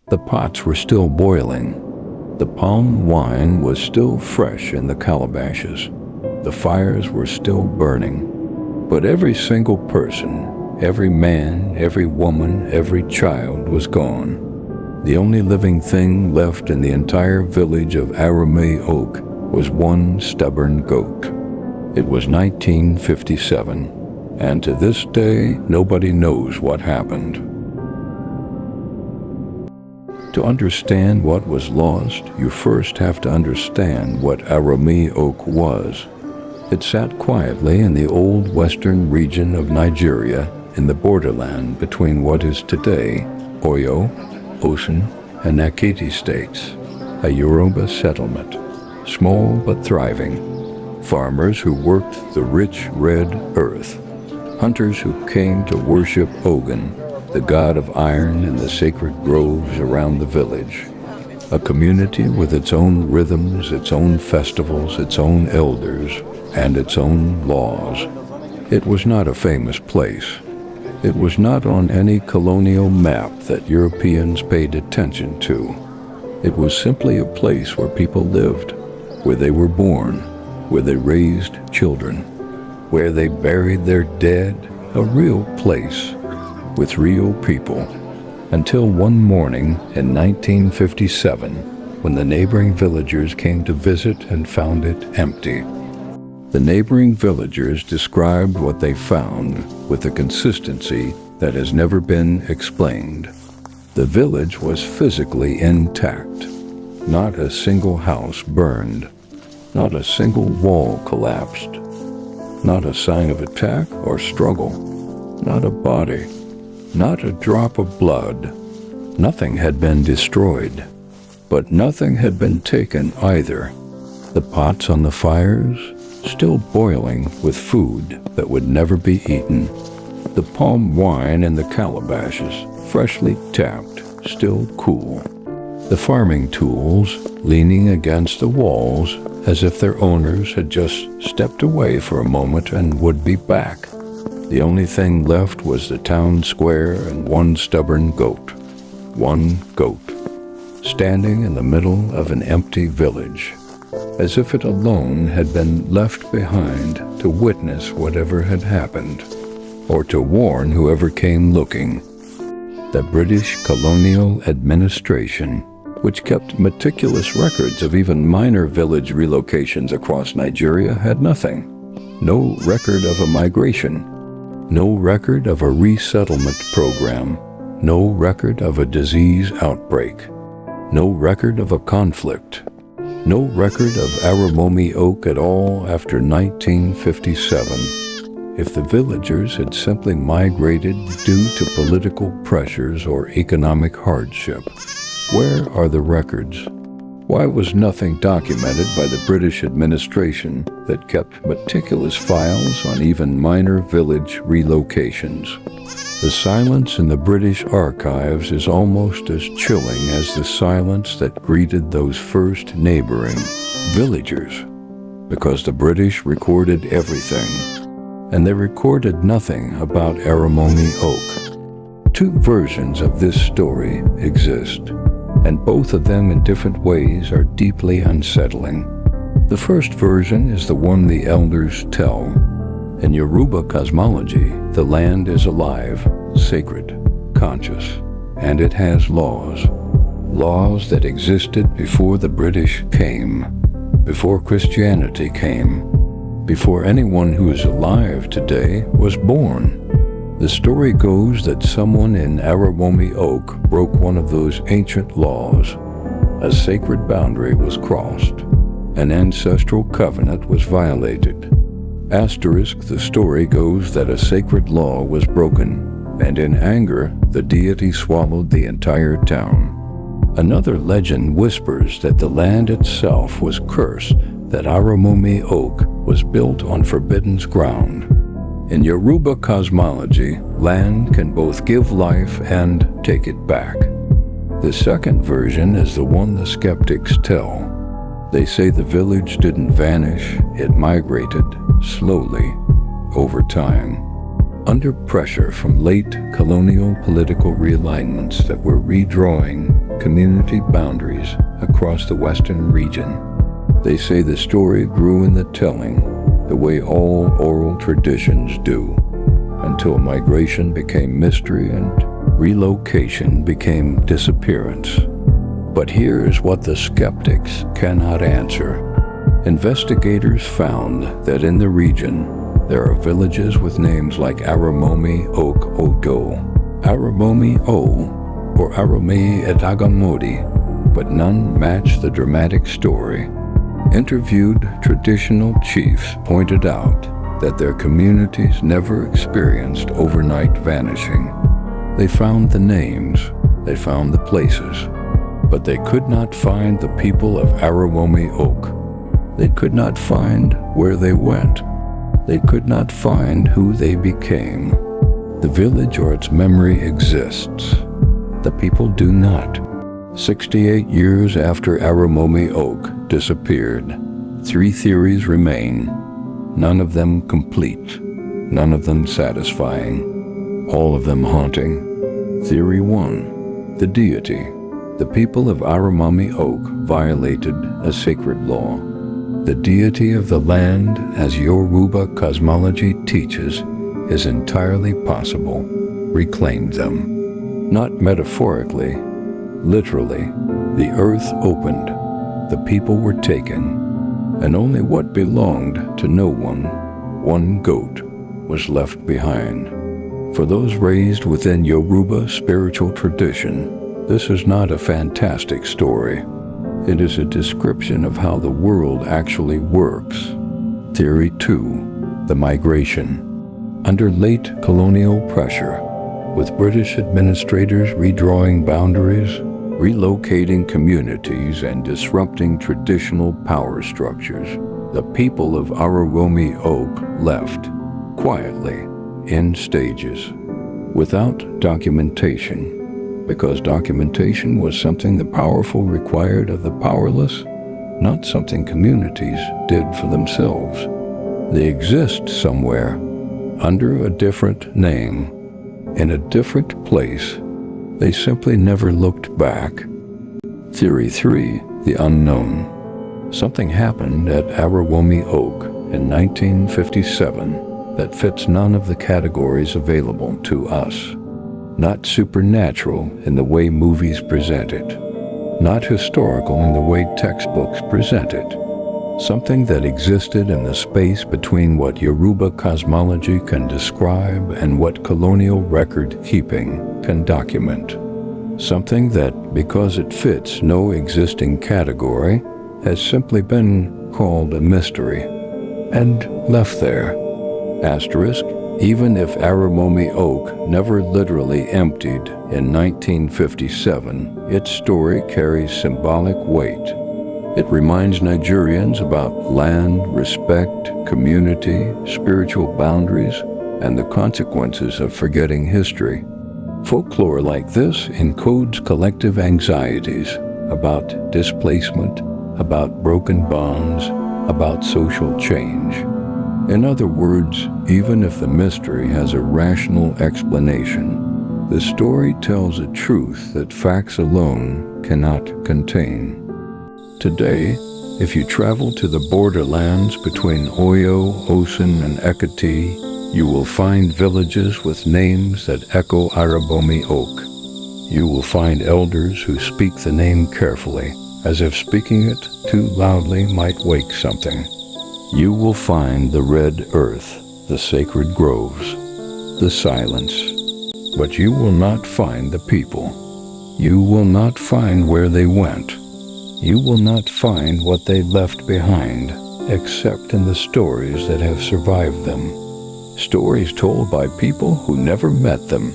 The pots were still boiling. The palm wine was still fresh in the calabashes. The fires were still burning. But every single person, every man, every woman, every child was gone. The only living thing left in the entire village of Araromi-Oke was one stubborn goat. It was 1957, and to this day, nobody knows what happened. To understand what was lost, you first have to understand what Araromi-Oke was. It sat quietly in the old western region of Nigeria, in the borderland between what is today Oyo, Osun, and Ekiti states, a Yoruba settlement, small but thriving. Farmers who worked the rich red earth, hunters who came to worship Ogun, the god of iron in the sacred groves around the village. A community with its own rhythms, its own festivals, its own elders, and its own laws. It was not a famous place. It was not on any colonial map that Europeans paid attention to. It was simply a place where people lived, where they were born, where they raised children, where they buried their dead, a real place with real people, until one morning in 1957, when the neighboring villagers came to visit and found it empty. The neighboring villagers described what they found with a consistency that has never been explained. The village was physically intact. Not a single house burned. Not a single wall collapsed. Not a sign of attack or struggle. Not a body. Not a drop of blood. Nothing had been destroyed. But nothing had been taken either. The pots on the fires, still boiling with food that would never be eaten. The palm wine in the calabashes, freshly tapped, still cool. The farming tools leaning against the walls as if their owners had just stepped away for a moment and would be back. The only thing left was the town square and one stubborn goat. One goat, standing in the middle of an empty village, as if it alone had been left behind to witness whatever had happened, or to warn whoever came looking. The British colonial administration, which kept meticulous records of even minor village relocations across Nigeria, had nothing. No record of a migration. No record of a resettlement program. No record of a disease outbreak. No record of a conflict. No record of Araromi-Oke at all after 1957. If the villagers had simply migrated due to political pressures or economic hardship, where are the records? Why was nothing documented by the British administration that kept meticulous files on even minor village relocations? The silence in the British archives is almost as chilling as the silence that greeted those first neighboring villagers, because the British recorded everything, and they recorded nothing about Araromi-Oke. Two versions of this story exist, and both of them in different ways are deeply unsettling. The first version is the one the elders tell. In Yoruba cosmology, the land is alive, sacred, conscious, and it has laws. Laws that existed before the British came, before Christianity came, before anyone who is alive today was born. The story goes that someone in Araromi-Oke broke one of those ancient laws. A sacred boundary was crossed. An ancestral covenant was violated. Asterisk, the story goes that a sacred law was broken, and in anger, the deity swallowed the entire town. Another legend whispers that the land itself was cursed, that Araromi-Oke was built on forbidden ground. In Yoruba cosmology, land can both give life and take it back. The second version is the one the skeptics tell. They say the village didn't vanish, it migrated, slowly, over time. Under pressure from late colonial political realignments that were redrawing community boundaries across the western region. They say the story grew in the telling, the way all oral traditions do, until migration became mystery and relocation became disappearance. But here's what the skeptics cannot answer. Investigators found that in the region, there are villages with names like Araromi-Oke Odo, Araromi-O, or Araromi-Etagamodi, but none match the dramatic story. Interviewed traditional chiefs pointed out that their communities never experienced overnight vanishing. They found the names, they found the places, but they could not find the people of Araromi-Oke. They could not find where they went. They could not find who they became. The village or its memory exists. The people do not. 68 years after Araromi-Oke disappeared, 3 theories remain, none of them complete, none of them satisfying, all of them haunting. Theory 1, the deity. The people of Araromi-Oke violated a sacred law. The deity of the land, as Yoruba cosmology teaches, is entirely possible, reclaimed them. Not metaphorically, literally, the earth opened, the people were taken, and only what belonged to no one goat, was left behind. For those raised within Yoruba spiritual tradition, this is not a fantastic story. It is a description of how the world actually works. Theory 2, the migration. Under late colonial pressure, with British administrators redrawing boundaries, relocating communities, and disrupting traditional power structures, the people of Araromi-Oke left, quietly, in stages, without documentation, because documentation was something the powerful required of the powerless, not something communities did for themselves. They exist somewhere, under a different name, in a different place. They simply never looked back. Theory 3, the unknown. Something happened at Araromi-Oke in 1957 that fits none of the categories available to us. Not supernatural in the way movies present it, not historical in the way textbooks present it. Something that existed in the space between what Yoruba cosmology can describe and what colonial record keeping can document. Something that, because it fits no existing category, has simply been called a mystery and left there. Asterisk, even if Araromi-Oke never literally emptied in 1957, its story carries symbolic weight. It reminds Nigerians about land, respect, community, spiritual boundaries, and the consequences of forgetting history. Folklore like this encodes collective anxieties about displacement, about broken bonds, about social change. In other words, even if the mystery has a rational explanation, the story tells a truth that facts alone cannot contain. Today, if you travel to the borderlands between Oyo, Osun, and Ekiti, you will find villages with names that echo Araromi-Oke. You will find elders who speak the name carefully, as if speaking it too loudly might wake something. You will find the red earth, the sacred groves, the silence. But you will not find the people. You will not find where they went. You will not find what they left behind, except in the stories that have survived them. Stories told by people who never met them.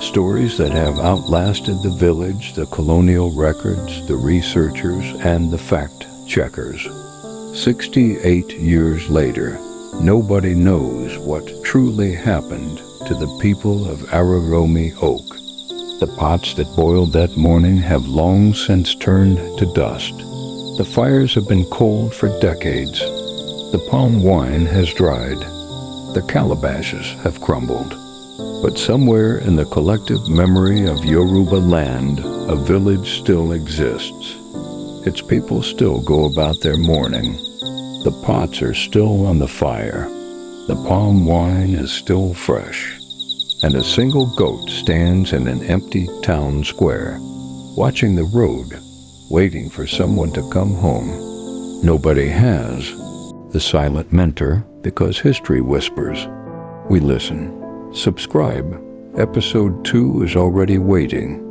Stories that have outlasted the village, the colonial records, the researchers, and the fact-checkers. 68 years later, nobody knows what truly happened to the people of Araromi-Oke. The pots that boiled that morning have long since turned to dust. The fires have been cold for decades. The palm wine has dried. The calabashes have crumbled. But somewhere in the collective memory of Yoruba land, a village still exists. Its people still go about their mourning. The pots are still on the fire. The palm wine is still fresh. And a single goat stands in an empty town square, watching the road, waiting for someone to come home. Nobody has. The silent mentor, because history whispers. We listen. Subscribe. Episode 2 is already waiting.